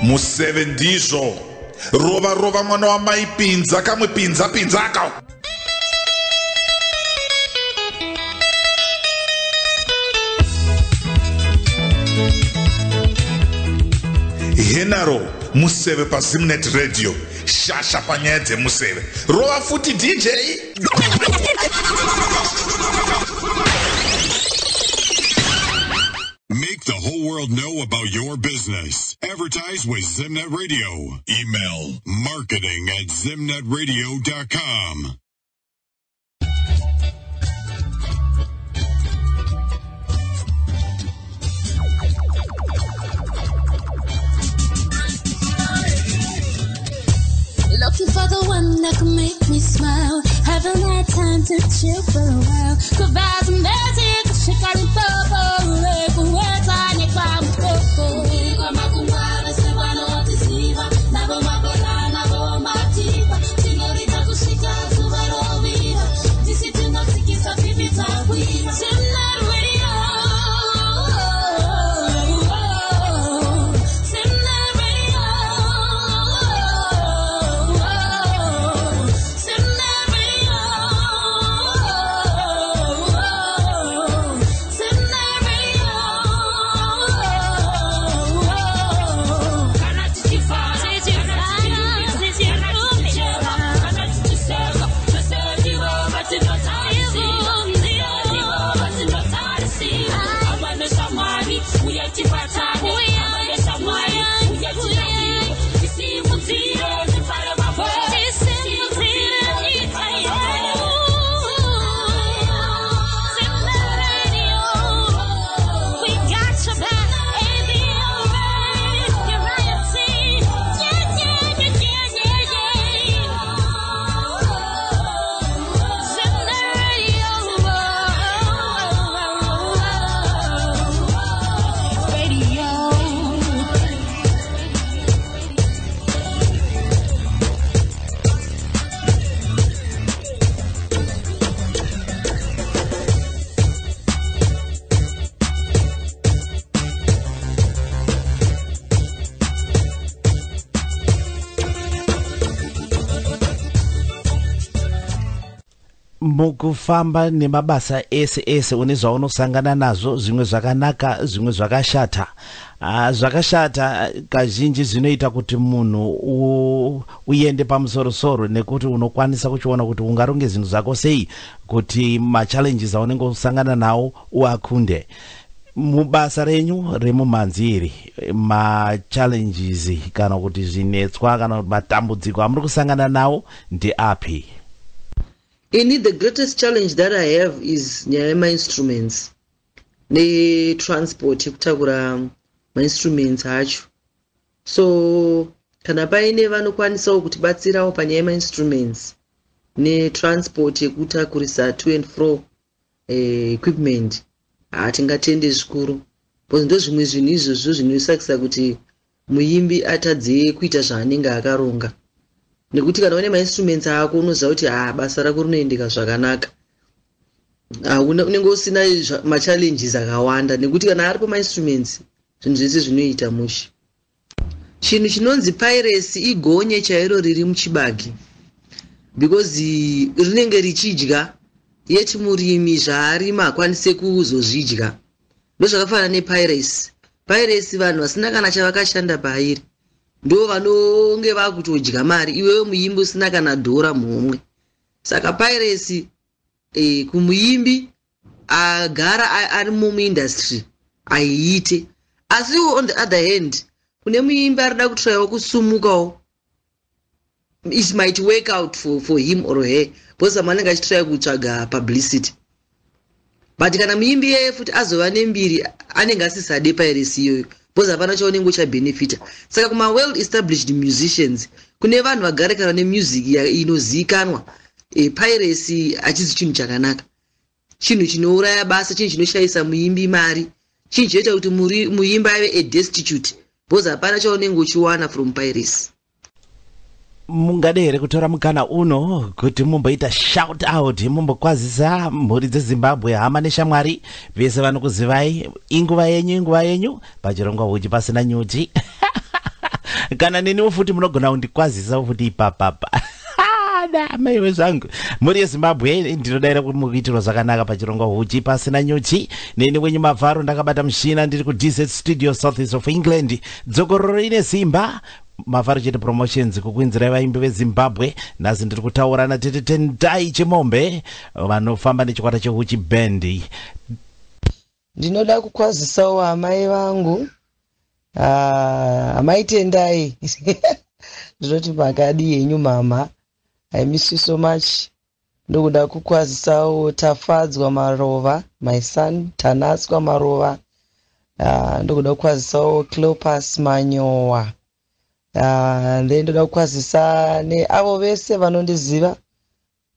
Museve ndizvo rova mwana wamaipinza kamwe pinza aka. Henaro Museve pa Zimnet Radio shasha panyaya dzemuseve rova futi DJ. Make the whole world know about your business. Advertise with Zimnet Radio. Email marketing@zimnetradio.com. Looking for the one that can make me smile. Haven't had time to chill for a while. Provide some magic, shake out the bubble. Words on your palm, mukufamba nemabasa ese unizwa unosangana nazo, zvimwe zvakanaka zvimwe zvakashata. Zvakashata kazhinji zvinoita kuti munhu uende pamusoro nekuti unokwanisa kuchiona kuti ungaronge zvinhu zvako sei kuti ma-challenges aunenge usangana nawo uakunde. Mubasa renyu remumanziri ma-challenges kana kuti zvinetswa kana matambudziko amuri kusangana nawo ndeapi? Indeed, the greatest challenge that I have is nyaya ma-instruments ne-transport yekutakura ma-instruments acho. So kana paine vanokwanisawo kutibatsirawo panyaya ma-instruments ne-transport yekutakurisa to and fro equipment, hatingatende zvikuru, because ndo zvimwe zvinhu izvozvo zvinosakisa kuti muimbi atadze kuita zvaanenge akaronga. Nekuti kana une ma-instruments ako unoziva kuti basa rako rinoendeka zvakanaka, unenge usina ma-challenges akawanda, nekuti kana ari pa-ma-instruments zvinhu zvese zvinoita mushi. Chinhu chinonzi piracy igonye chairo riri muchibagi, because rinenge richidya yeti murimi zvaarima akwanise kuzozvidya. Ndozvakafanana nepiracy. Piracy vanhu vasina kana chavakashanda pairi ndo vanonge vakutodya mari, iwewe muimbi usina kana dhora muhomwe. Saka piracy kumuimbi agara ari muindustry aiite. Asi on the other hand, kune muimbi arida kutraiwa kusumukawo, it might work out for him or her, because amanenge achitrai kutsvaga publicity. But kana muimbi yeye futi azova nembiri anenge asisade piracy iyoyo, because hapana chaunenge uchabenefita. Saka kuma well established musicians kune vanhu vagarekana nemusic inozikanwa, piracy hachizi chinhu chakanaka, chinhu chinouraya basa, chinhu chinoshayisa muimbi mari, chinhu chinoita kuti muimbi ave a destitute, because hapana chaunenge uchiwana from piracy. mungadere kutora mukana uno kuti mumboita shout out, mumbokwazisa mhuri dzeZimbabwe, hama neshamwari vese vanokuzivai. Inguva yenyu pachirongwa huchi pasina nyuchi. Kana neniwo futi munogona kundikwazisa futi ipapapa. Maiwe zvangu muri yeZimbabwe ndinodaira kuti mukuitirwa zvakanaka pachirongwa huchi pasina nyuchi. Neni wenyu Mavharo ndakabata mushina ndiri ku DZ Studio South East of England. Dzokororo ine simba Mavharo Chete Promotions kukwinzirai vaimbi veZimbabwe. Nhasi ndiri kutaura naTete Tendai Chimombe vanofamba nechikwata chehuchi band. Ndinoda kukwazisawo amai vangu, amai Tendai. Ndinoti makadi yenyu mama, I miss you so much. Ndokuda kukwazisawo Tafadzwa Marova, my son, Tanaswa Marova. Ndokuda kukwazisawo Cleopas Manyowa. Then ndoda kukwazisa neavo vese vanondiziva,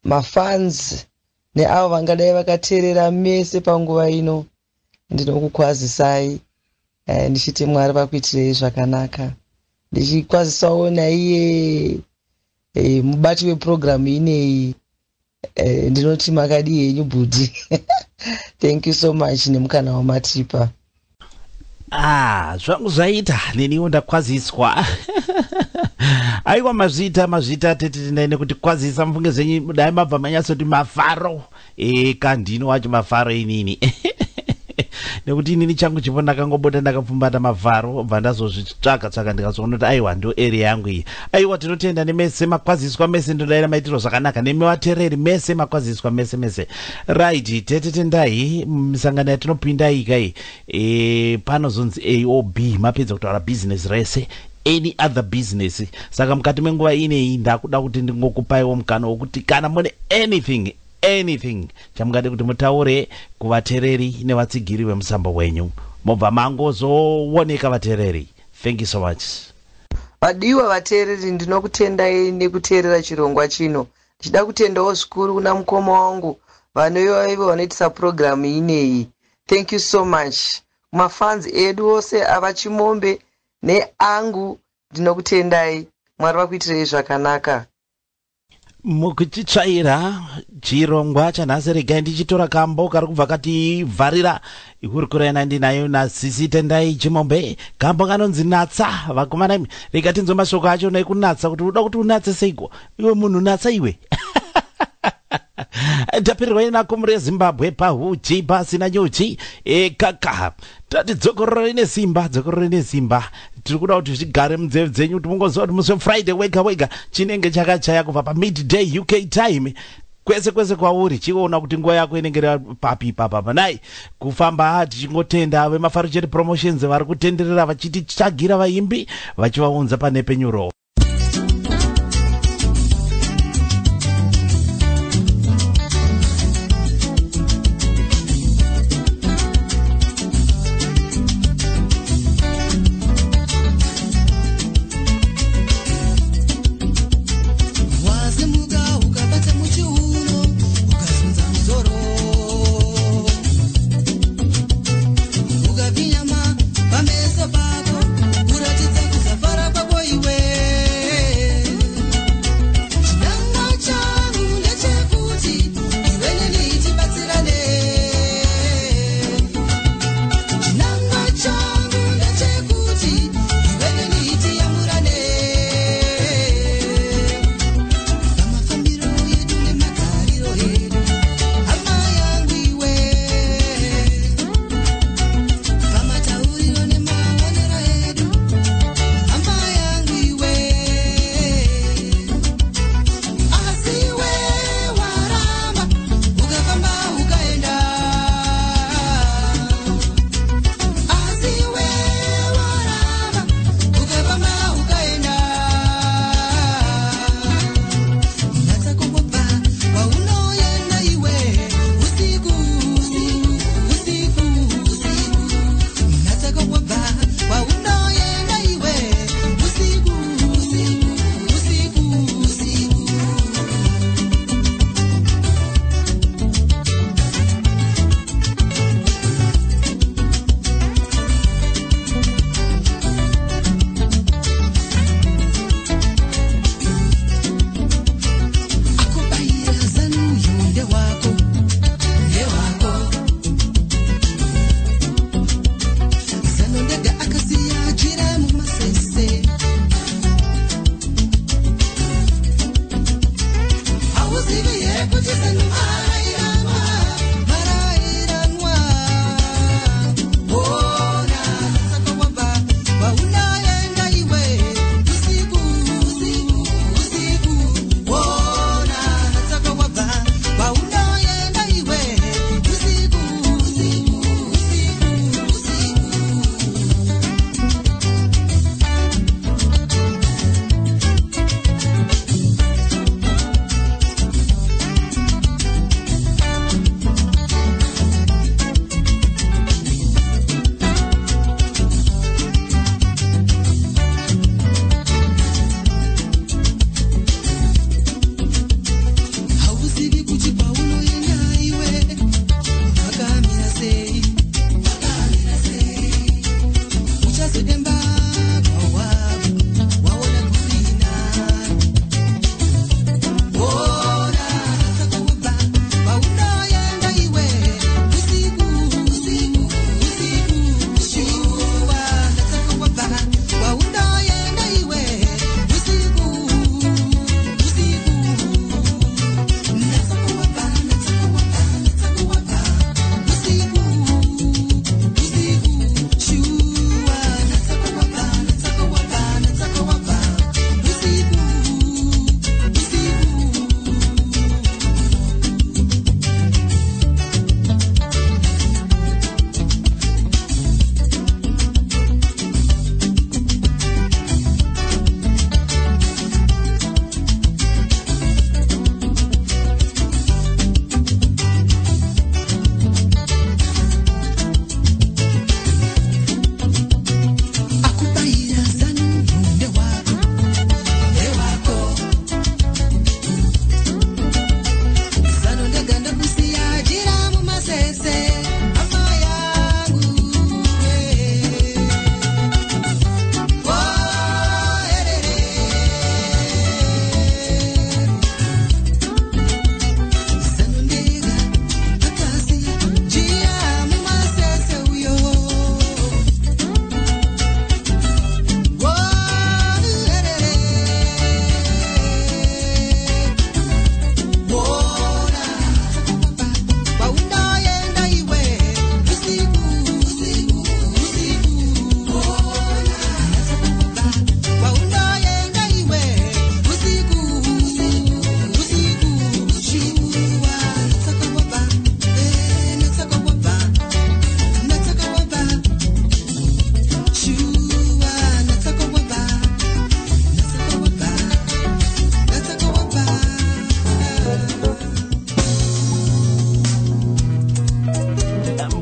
mafans neavo vangadai vakateerera mese panguva ino. Ndinokukwazisai ndichiti Mwari vakuitirei zvakanaka. Ndichikwazisawo naiye mubati weprogramu ineyi, ndinoti makadi yenyu budi. Thank you so much nemukana wamatipa. Zvangu zvaita neniwo ndakwaziswa. Aiwa mazvita Tete Tendai nekuti kwazisa mufunge zvenyu dai mabva manyatsoti Mavharo. Kandino wacho Mavharo inini. Nekuti inini changu chipo ndakangobota ndakapfumbata Mavharo bva ndazozvitsvaka ndikazoona kuti aiwa ndo area yangu iyi. Aiwa tinotenda nemese makwaziswa mese ndodaira maitiro zvakanaka, nemi vateereri mese makwaziswa mese. Right, Tete Tendai misangano yatinopinda ikai panozonzi AOB mapedza kutaura business rese. Any other business. Saka mukati menguva ineyi ndakuda kuti ndingokupaiwo mukana wokuti kana mune anything chamungade kuti mutaure kuvateereri nevatsigiri vemusambo wenyu mobva mangozooneka vateereri. Thank you so much. Vadiwa vateereri, ndinokutendai nekuteerera chirongwa chino. Ndichida kutendawo zvikuru kuna mukoma wangu vanoivo vanoitisa programu ineyi. Thank you so much. Mafans edu ose ava Chimombe neangu ndinokutendai. Mwari vakuitirei zvakanaka. Mukuchitsvaira chirongwa chanhasi regai ndichitora kambo kari kubva kativharira ikuri kuraina ndinayo naSisi Tendai Chimombe. Kambo kanonzi natsa. Vakomana imi rega tinzwe mashoko acho nekunatsa kuti uda kuti unatse seiko iwe munhu natsa iwe. Tapirirwa inako muri yeZimbabwe pahuchi pasina nyuchi. Kaka tati dzokororo ine simba tiri kuda kuti zvigare munzeve dzenyu kuti mungoziva kuti musi Friday wega chinenge chakachaya kubva pamidday UK time. Kwese kwauri chiona kuti nguva yako inenge papi papa nai kufamba tichingotenda veMavharo Chete Promotions vari kutenderera vachiti chagira vaimbi vachivaunza panepenyuro. Ukapinyama pameso pako kuratidza kuzafara kwako iwe.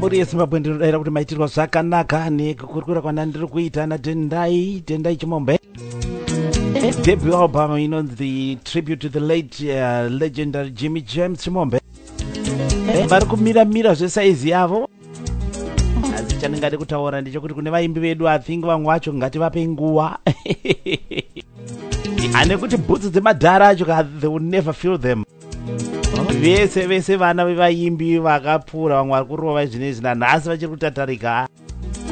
muri yezimbabwe ndinodaira kuti maitirwa zvakanaka nekukurukura kwana ndiri kuita natendai chimombe. Debut album inonzi tribute to the late legendary Jimmy James Chimombe. Vari kumira zvesaizi yavo. Asi chandingade kutaura ndechekuti kune vaimbi vedu I think vamwe vacho ngativape nguva. Ane kuti bhutsu dzemadhara acho they will never feel them. Vese vana vevaimbi vakapfuura vamwe vari kurova zvinezvi nanhasi vachiri kutatarika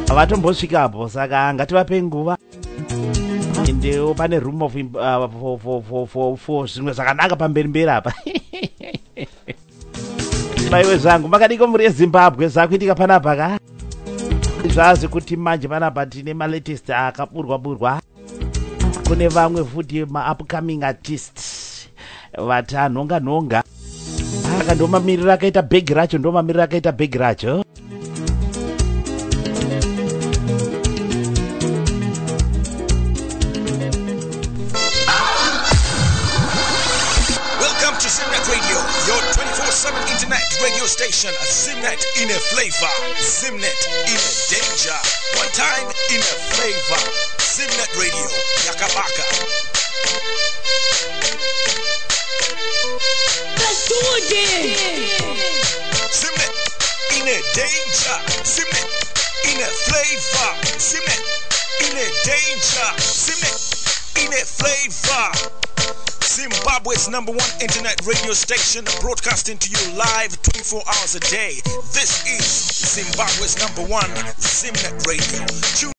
havatombosvikapo, saka ngativape nguva. Endewo pane room of for zvimwe zvakanaka pamberi apa. Baiwe zvangu makadiko muri yeZimbabwe zvakuitika panapa ka? Zvazi kuti manje panapa tine malatest akaburwa. Kune vamwe futi upcoming artists vatanhonga. Aka ndomamirira akaita bhegi racho. Welcome to Zimnet Radio, your 24/7 internet radio station. Zimnet in a flavor. Zimnet in a danger. One time in a flavor. Zimnet Radio, Yakabaka. Let's do it again. Zimnet in a danger. Zimnet in a flavor. Zimnet in a danger. Zimnet in a flavor. Zimbabwe's #1 internet radio station, broadcasting to you live 24 hours a day. This is Zimbabwe's #1 Zimnet Radio.